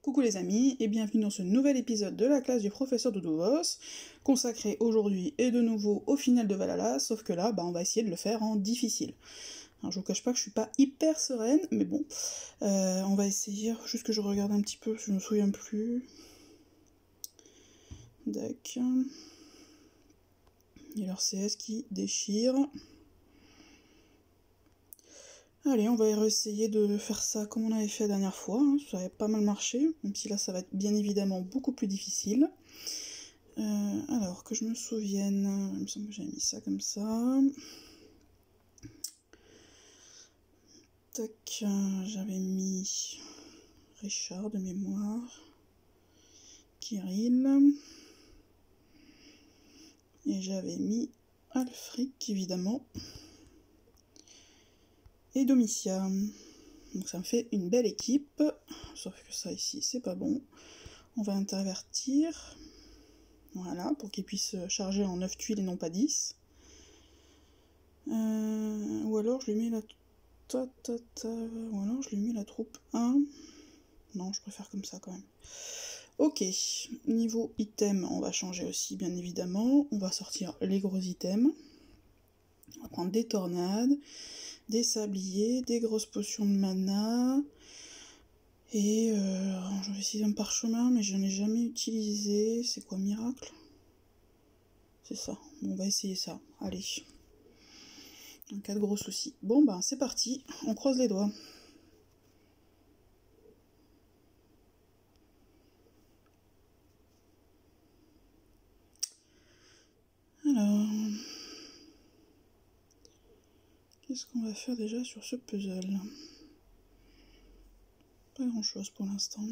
Coucou les amis et bienvenue dans ce nouvel épisode de la classe du professeur Doudou, consacré aujourd'hui et de nouveau au final de Valhalla, sauf que là on va essayer de le faire en difficile. Alors je vous cache pas que je suis pas hyper sereine, mais bon, on va essayer, juste que je regarde un petit peu, je me souviens plus. Dac. Il y a leur CS qui déchire. Allez, on va essayer de faire ça comme on avait fait la dernière fois, hein. Ça avait pas mal marché, même si là ça va être bien évidemment beaucoup plus difficile. Alors, que je me souvienne, il me semble que j'avais mis ça comme ça. Tac, j'avais mis Richard de mémoire, Kirill, et j'avais mis Alfric évidemment, et Domitia. Donc ça me fait une belle équipe, sauf que ça ici c'est pas bon. On va intervertir, voilà, pour qu'il puisse charger en 9 tuiles et non pas 10. Ou alors je lui mets la... Ou alors je lui mets la troupe 1. Non, je préfère comme ça quand même. Ok, niveau item, on va changer aussi bien évidemment. On va sortir les gros items. On va prendre des tornades, des sabliers, des grosses potions de mana. Et je vais essayer un parchemin, mais j'en ai jamais utilisé. C'est quoi, miracle? C'est ça. Bon, on va essayer ça. Allez. En cas de gros soucis. Bon, c'est parti. On croise les doigts. Alors... qu'est-ce qu'on va faire déjà sur ce puzzle? Pas grand chose pour l'instant.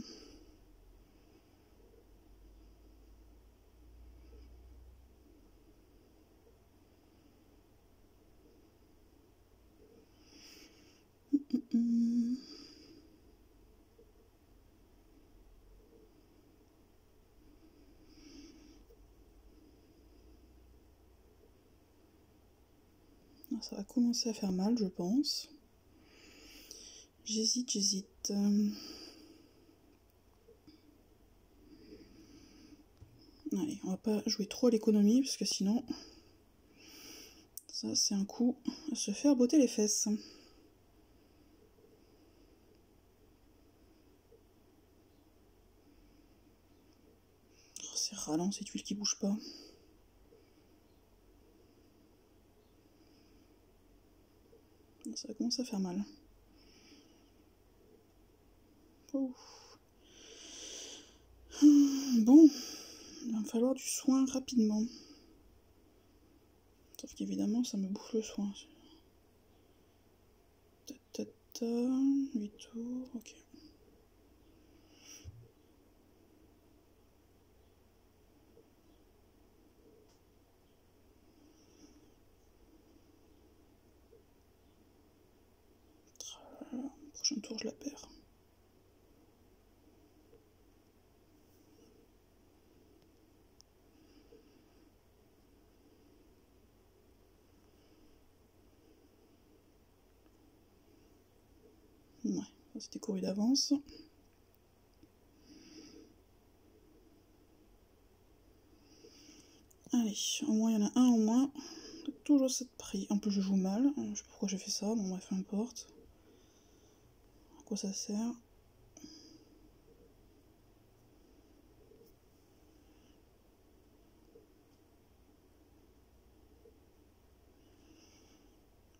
Ça va commencer à faire mal, je pense. J'hésite. Allez, on va pas jouer trop à l'économie, parce que sinon... ça, c'est un coup à se faire botter les fesses. Oh, c'est ralent, ces tuiles qui bougent pas. Ça commence à faire mal. Ouf. Bon, il va me falloir du soin rapidement. Sauf qu'évidemment, ça me bouffe le soin. 8 tours, ok. Prochain tour, je la perds. Ouais, c'était couru d'avance. Allez, au moins il y en a un au moins. Toujours cette prix. En plus je joue mal. Je sais pas pourquoi j'ai fait ça. Bon bref, peu importe. À quoi ça sert?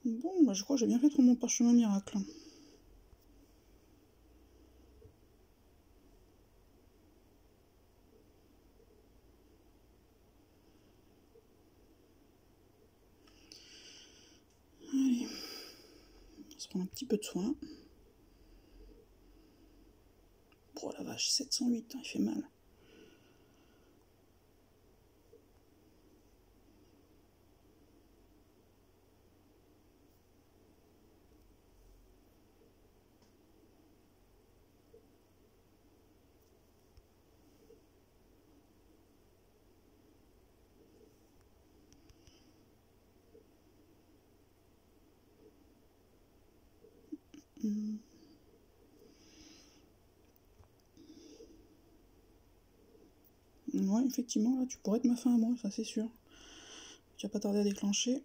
Bon, je crois que j'ai bien fait de prendre mon parchemin miracle. Allez. On va se prendre un petit peu de soin. Oh la vache, 708, il fait mal. Ouais, effectivement, là, tu pourrais être ma fin à moi, ça c'est sûr. Tu vas pas tarder à déclencher.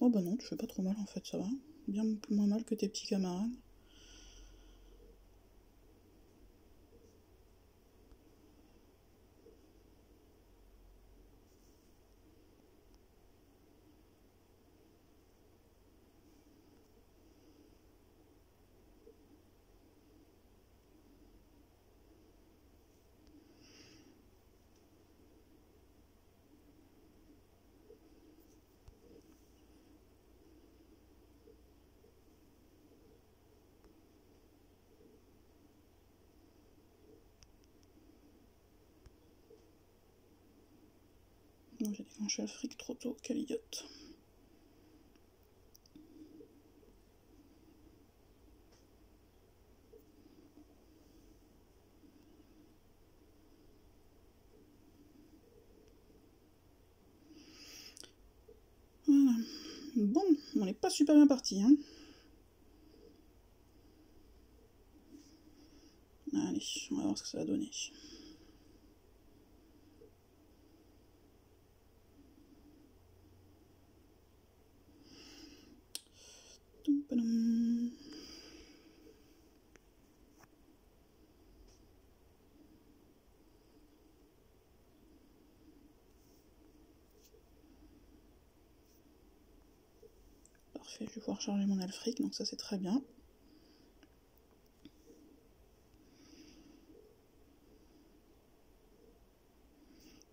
Oh bah non, tu fais pas trop mal en fait, ça va. Bien moins mal que tes petits camarades. Non, j'ai déclenché le fric trop tôt, quelle idiote. Voilà. Bon, on n'est pas super bien parti, hein. Allez, on va voir ce que ça va donner. Parfait, je vais pouvoir charger mon Alfric, donc ça c'est très bien.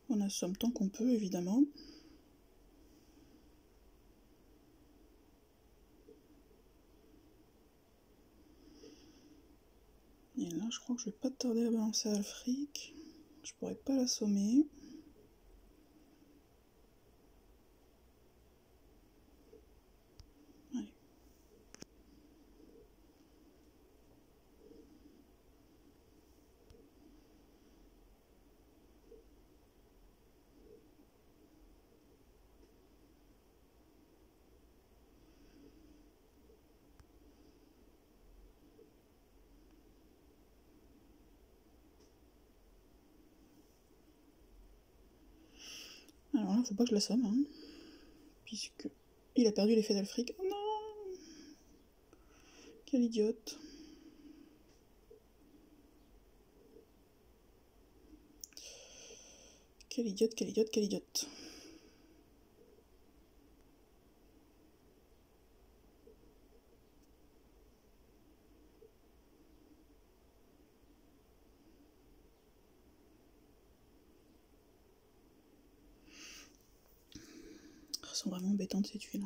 On assomme tant qu'on peut, évidemment. Et là, je crois que je vais pas tarder à balancer Alfric. Je pourrais pas l'assommer. Allez. Alors là, faut pas que je l'assomme, hein, puisque il a perdu l'effet d'Alfric. Oh non! Quelle idiote! Quelle idiote, quelle idiote, quelle idiote! Elles sont vraiment embêtantes ces tuiles.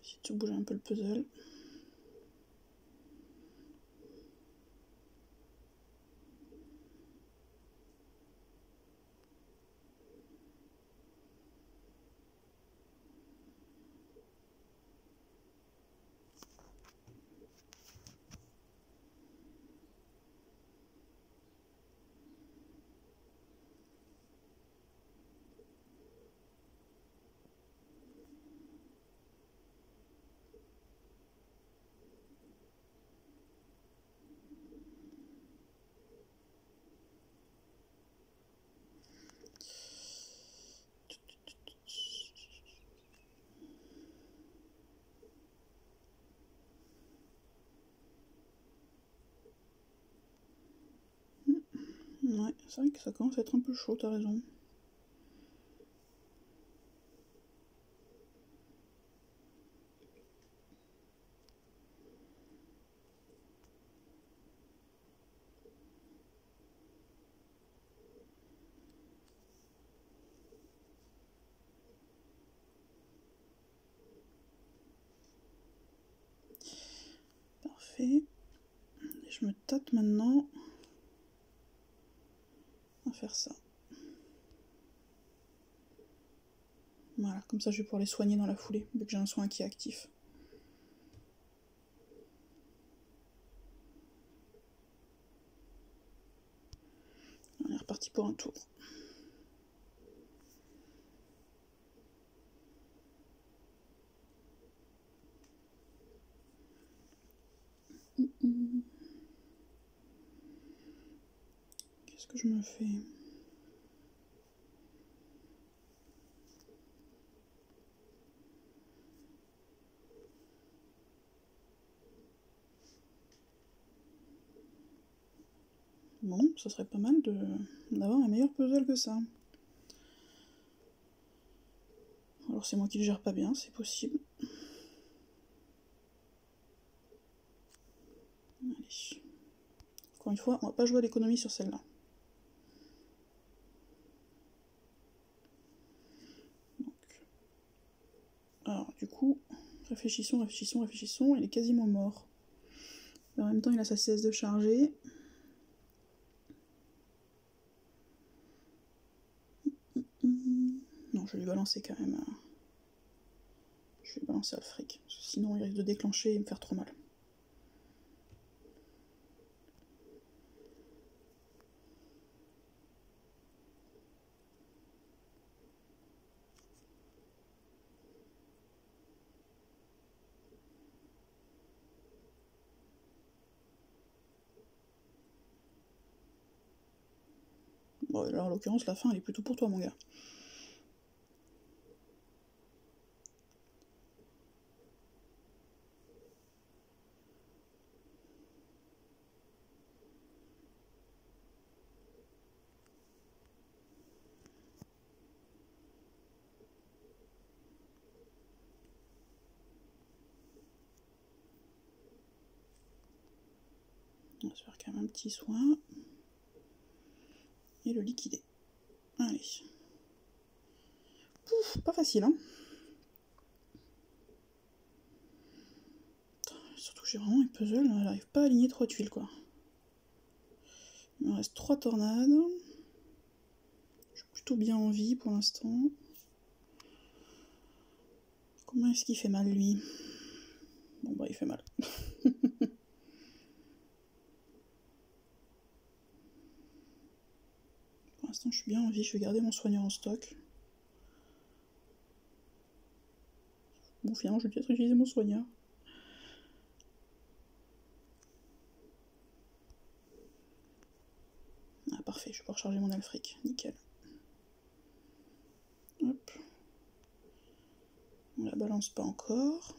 Si tu bouges un peu le puzzle. Ouais, c'est vrai que ça commence à être un peu chaud, t'as raison. Parfait. Et je me tâte maintenant à faire ça. Voilà, comme ça je vais pouvoir les soigner dans la foulée, vu que j'ai un soin qui est actif. On est reparti pour un tour. Qu'est-ce que je me fais? Bon, ça serait pas mal d'avoir un meilleur puzzle que ça. Alors c'est moi qui le gère pas bien, c'est possible. Allez. Encore une fois, on va pas jouer à l'économie sur celle-là. Alors du coup, réfléchissons, réfléchissons, réfléchissons, il est quasiment mort. Mais en même temps, il a sa cesse de charger. Non, je vais lui balancer quand même. Je vais lui balancer Alfric, sinon il risque de déclencher et me faire trop mal. Bon, là en l'occurrence, la fin elle est plutôt pour toi, mon gars. On va se faire quand même un petit soin. Et le liquider. Allez. Pouf, pas facile, hein. Surtout que j'ai vraiment un puzzle, elle n'arrive pas à aligner 3 tuiles, quoi. Il me reste 3 tornades. Je suis plutôt bien en vie pour l'instant. Comment est-ce qu'il fait mal, lui? Bon, bah, il fait mal. Pour l'instant, je suis bien en vie, je vais garder mon soigneur en stock. Bon, finalement, je vais peut-être utiliser mon soigneur. Ah, parfait, je vais pouvoir recharger mon Alfric, nickel. Hop. On la balance pas encore.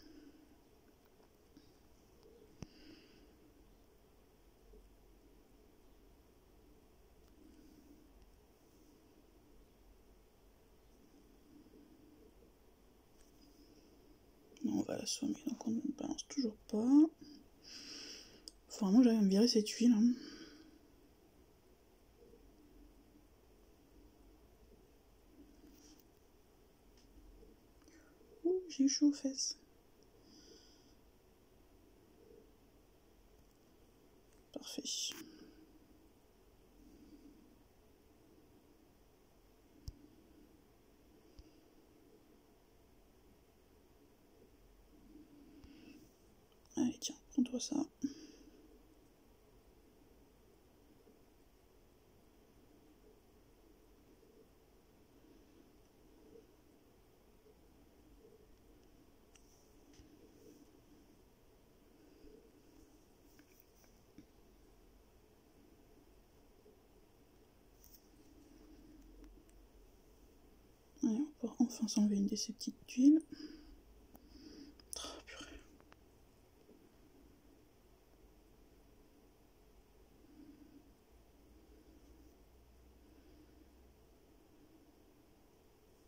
Non, on va l'assommer, donc on ne balance toujours pas. Faut vraiment que j'arrive à me virer ces tuiles. Hein. Ouh, j'ai eu chaud aux fesses. Parfait. Allez, tiens, prends-toi ça. Allez, on va pouvoir enfin s'enlever une de ces petites tuiles. Oh, purée.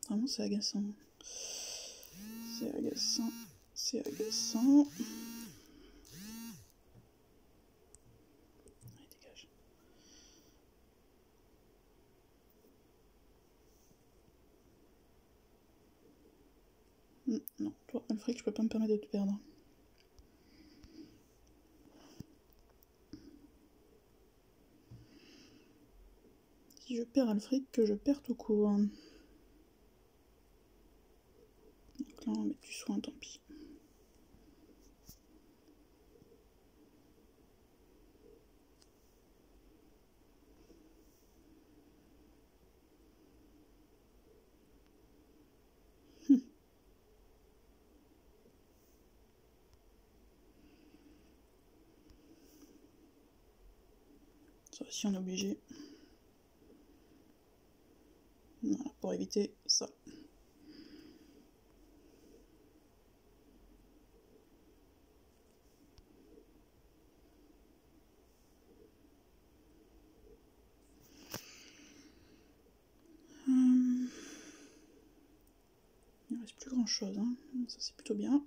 Vraiment, c'est agaçant. C'est agaçant. C'est agaçant. Allez, dégage. Non, toi, Alfred, je peux pas me permettre de te perdre. Si je perds Alfred, que je perds tout court. Donc là, on va mettre du soin, tant pis. Ça aussi on est obligé. Voilà, pour éviter ça. Il reste plus grand chose, hein. Ça c'est plutôt bien.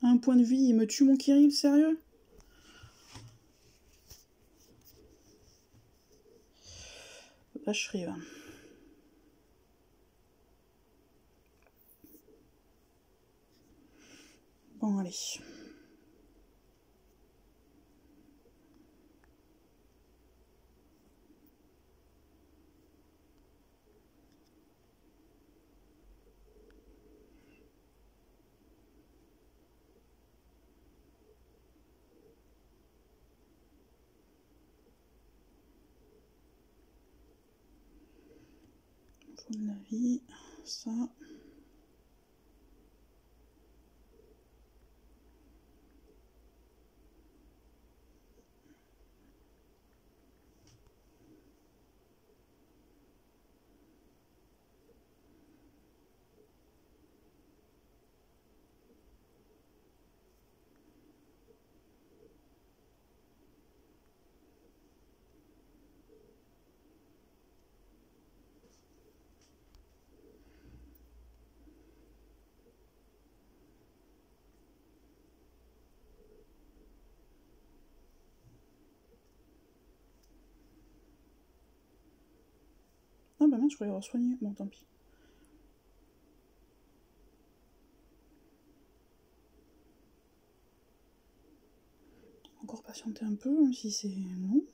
À un point de vie, il me tue mon Kirill, sérieux? Vacherie, va. Bon, allez. Faut de la vie, ça. Ah bah mince, je voulais avoir soigné. Bon, tant pis. Encore patienter un peu, même si c'est long.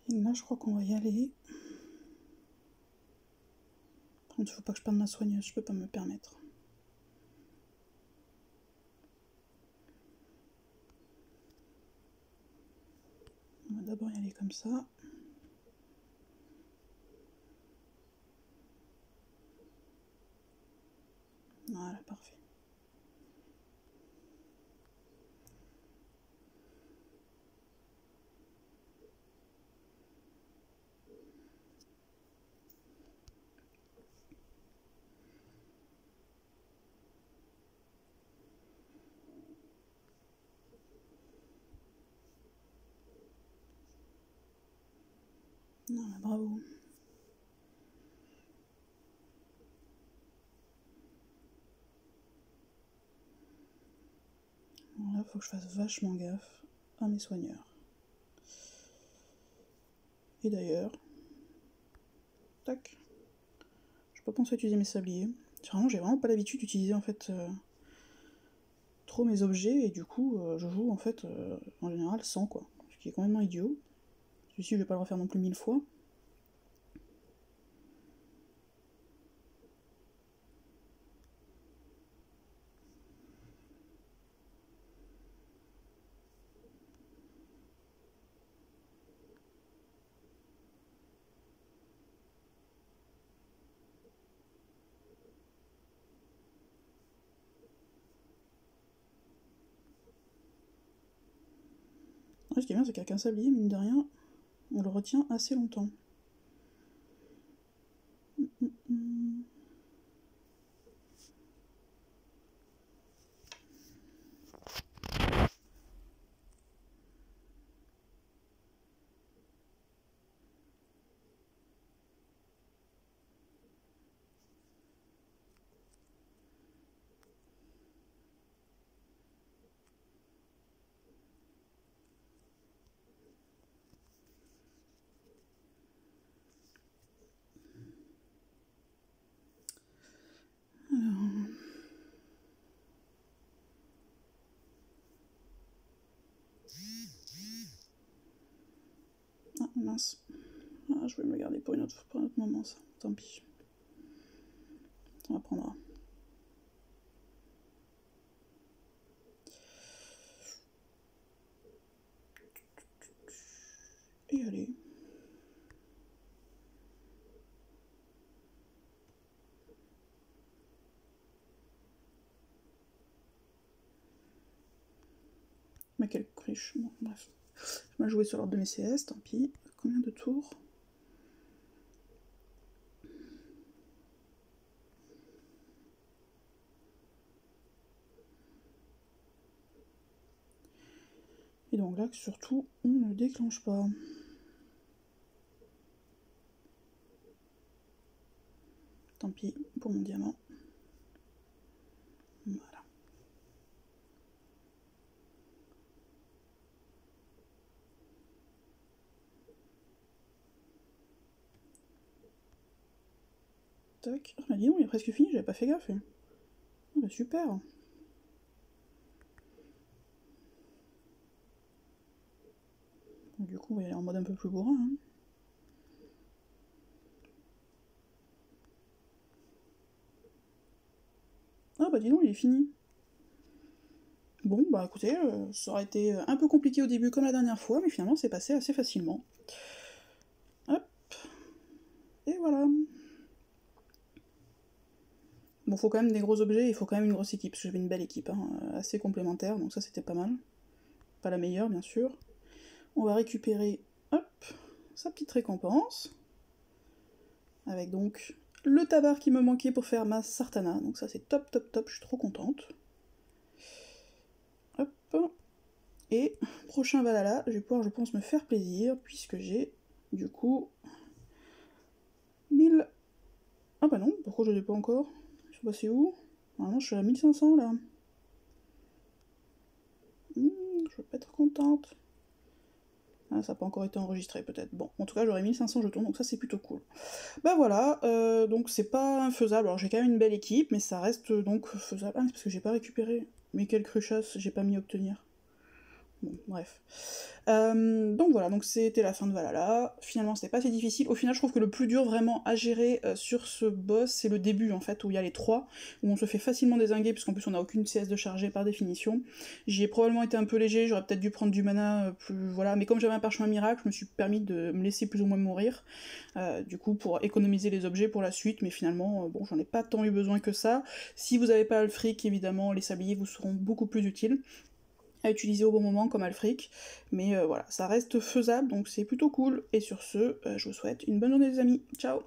Et là, je crois qu'on va y aller. Par contre, faut pas que je perde ma soigneuse, je peux pas me le permettre. On va d'abord y aller comme ça. Voilà, parfait. Non, mais bravo. Alors là, faut que je fasse vachement gaffe à mes soigneurs. Et d'ailleurs, tac. Je peux pas penser à utiliser mes sabliers. J'ai vraiment pas l'habitude d'utiliser en fait trop mes objets et du coup je joue en fait en général sans quoi. Ce qui est complètement idiot. Celui-ci je vais pas le refaire non plus 1000 fois. Ouais, ce qui est bien c'est qu'avec un sablier, mine de rien, on le retient assez longtemps. Alors... Ah mince. Ah, je vais me le garder pour un autre moment ça, tant pis. On va prendre... Et allez. Mais quelle cruche. Bon, bref. Je vais jouer sur l'ordre de mes CS, tant pis. Combien de tours? Et donc là, surtout, on ne déclenche pas. Tant pis pour mon diamant. Voilà. Tac. Ah bah dis donc, il est presque fini, j'avais pas fait gaffe. Ah bah super. Du coup, on va y aller en mode un peu plus bourrin. Hein. Ah bah dis donc, il est fini. Bon, bah écoutez, ça aurait été un peu compliqué au début comme la dernière fois, mais finalement c'est passé assez facilement. Hop. Et voilà. Bon, faut quand même des gros objets, il faut quand même une grosse équipe, parce que j'avais une belle équipe, hein, assez complémentaire, donc ça c'était pas mal. Pas la meilleure, bien sûr. On va récupérer, hop, sa petite récompense. Avec donc le tabac qui me manquait pour faire ma sartana. Donc ça c'est top, top, top, je suis trop contente. Hop. Et prochain Valhalla, je vais pouvoir, je pense, me faire plaisir, puisque j'ai, du coup, 1000... Ah bah non, pourquoi je l'ai pas encore? Je sais pas c'est où. Normalement je suis à 1500 là. Je vais pas être contente. Ah, ça n'a pas encore été enregistré peut-être. Bon, en tout cas j'aurai 1500 jetons, donc ça c'est plutôt cool. Bah voilà, donc c'est pas infaisable. Alors j'ai quand même une belle équipe, mais ça reste donc faisable. Ah, c'est parce que j'ai pas récupéré. Mais quelle cruchasse, j'ai pas mis obtenir. Bon, bref. Donc voilà, donc c'était la fin de Valhalla. Finalement, c'était pas si difficile. Au final, je trouve que le plus dur vraiment à gérer sur ce boss, c'est le début en fait, où il y a les 3, où on se fait facilement dézinguer, puisqu'en plus on n'a aucune CS de chargée par définition. J'y ai probablement été un peu léger, j'aurais peut-être dû prendre du mana plus. Voilà, mais comme j'avais un parchemin miracle, je me suis permis de me laisser plus ou moins mourir. Du coup, pour économiser les objets pour la suite, mais finalement, bon, j'en ai pas tant eu besoin que ça. Si vous n'avez pas le fric, évidemment, les sabliers vous seront beaucoup plus utiles à utiliser au bon moment comme Alfric, mais voilà, ça reste faisable, donc c'est plutôt cool, et sur ce, je vous souhaite une bonne journée les amis, ciao!